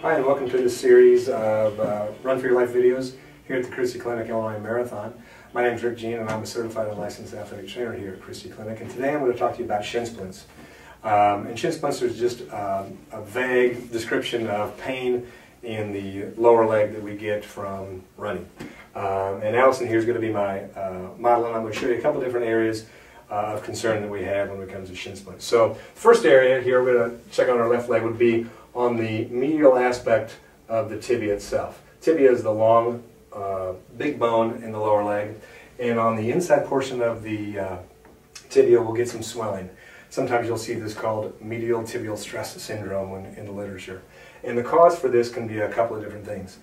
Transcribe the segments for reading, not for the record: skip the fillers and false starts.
Hi, and welcome to this series of Run for Your Life videos here at the Christie Clinic Illinois Marathon. My name is Rick Jean, and I'm a certified and licensed athletic trainer here at Christie Clinic. And today I'm going to talk to you about shin splints. And shin splints is just a vague description of pain in the lower leg that we get from running. And Allison here is going to be my model, and I'm going to show you a couple different areas of concern that we have when it comes to shin splints. So, the first area here we're going to check on our left leg would be on the medial aspect of the tibia itself. Tibia is the long, big bone in the lower leg, and on the inside portion of the tibia we'll get some swelling. Sometimes you'll see this called medial tibial stress syndrome in the literature. And the cause for this can be a couple of different things.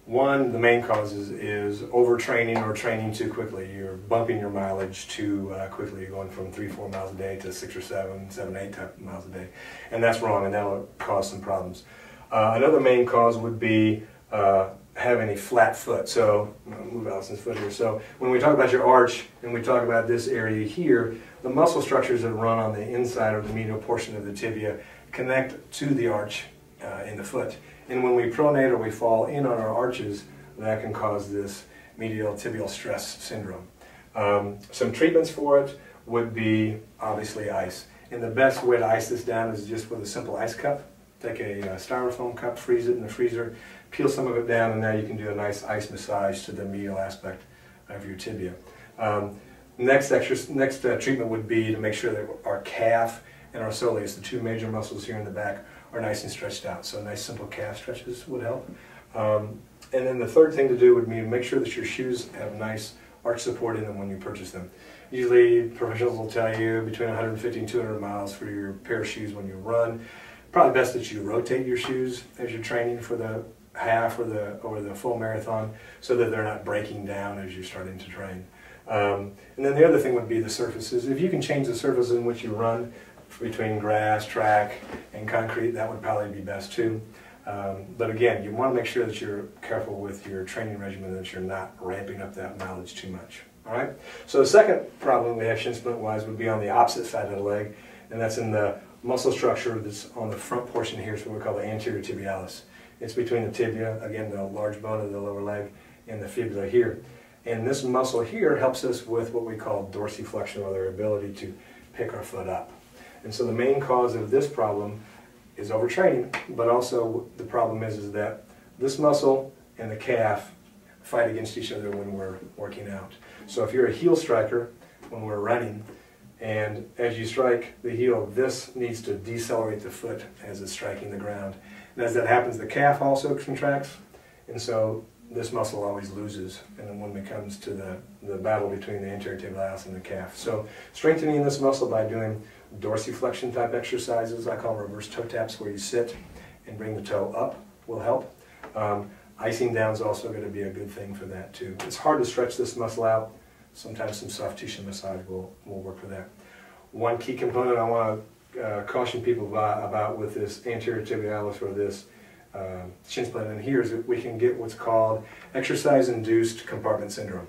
One, the main cause is overtraining or training too quickly. You're bumping your mileage too quickly. You're going from 3-4 miles a day to 6 or 7, 8 type miles a day. And that's wrong, and that'll cause some problems. Another main cause would be having a flat foot. So, I'm going to move Allison's foot here. So, when we talk about your arch and we talk about this area here, the muscle structures that run on the inside or the medial portion of the tibia connect to the arch in the foot. And when we pronate or we fall in on our arches, that can cause this medial tibial stress syndrome. Some treatments for it would be obviously ice. And the best way to ice this down is just with a simple ice cup. Take a styrofoam cup, freeze it in the freezer, peel some of it down, and now you can do a nice ice massage to the medial aspect of your tibia. Next treatment would be to make sure that our calf and our soleus, the two major muscles here in the back, are nice and stretched out. So nice simple calf stretches would help. And then the third thing to do would be to make sure that your shoes have nice arch support in them when you purchase them. Usually professionals will tell you between 150 and 200 miles for your pair of shoes when you run. Probably best that you rotate your shoes as you're training for the half or the full marathon so that they're not breaking down as you're starting to train. And then the other thing would be the surfaces. If you can change the surface in which you run between grass, track, and concrete, that would probably be best too. But again, you want to make sure that you're careful with your training regimen, that you're not ramping up that mileage too much. All right. So the second problem we have shin splint wise would be on the opposite side of the leg, and that's in the muscle structure that's on the front portion here. It's what we call the anterior tibialis. It's between the tibia, again the large bone of the lower leg, and the fibula here. And this muscle here helps us with what we call dorsiflexion, or their ability to pick our foot up. And so the main cause of this problem is overtraining, but also the problem is that this muscle and the calf fight against each other when we're working out. So if you're a heel striker when we're running, and as you strike the heel, this needs to decelerate the foot as it's striking the ground. And as that happens, the calf also contracts, and so this muscle always loses, and then when it comes to the battle between the anterior tibialis and the calf. So strengthening this muscle by doing dorsiflexion type exercises, I call reverse toe taps, where you sit and bring the toe up, will help. Icing down is also going to be a good thing for that too. It's hard to stretch this muscle out. Sometimes some soft tissue massage will work for that. One key component I want to caution people about with this anterior tibialis or this shin splint in here is that we can get what's called exercise-induced compartment syndrome.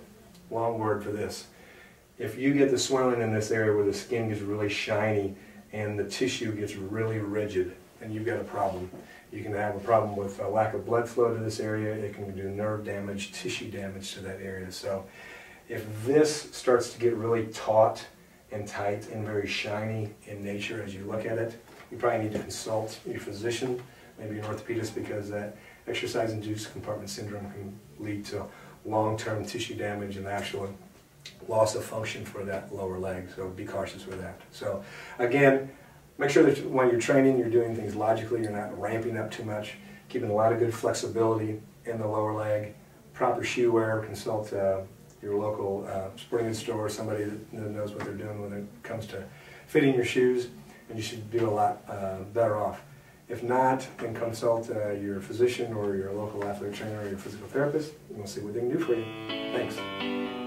Long word for this. If you get the swelling in this area where the skin gets really shiny and the tissue gets really rigid, then you've got a problem. You can have a problem with a lack of blood flow to this area. It can do nerve damage, tissue damage to that area. So if this starts to get really taut and tight and very shiny in nature as you look at it, you probably need to consult your physician, maybe an orthopedist, because that exercise-induced compartment syndrome can lead to long-term tissue damage and actual loss of function for that lower leg, so be cautious with that. So again, make sure that when you're training, you're doing things logically, you're not ramping up too much, keeping a lot of good flexibility in the lower leg, proper shoe wear, consult your local sporting goods store, somebody that knows what they're doing when it comes to fitting your shoes, and you should do a lot better off. If not, then consult your physician or your local athletic trainer or your physical therapist, and we'll see what they can do for you. Thanks.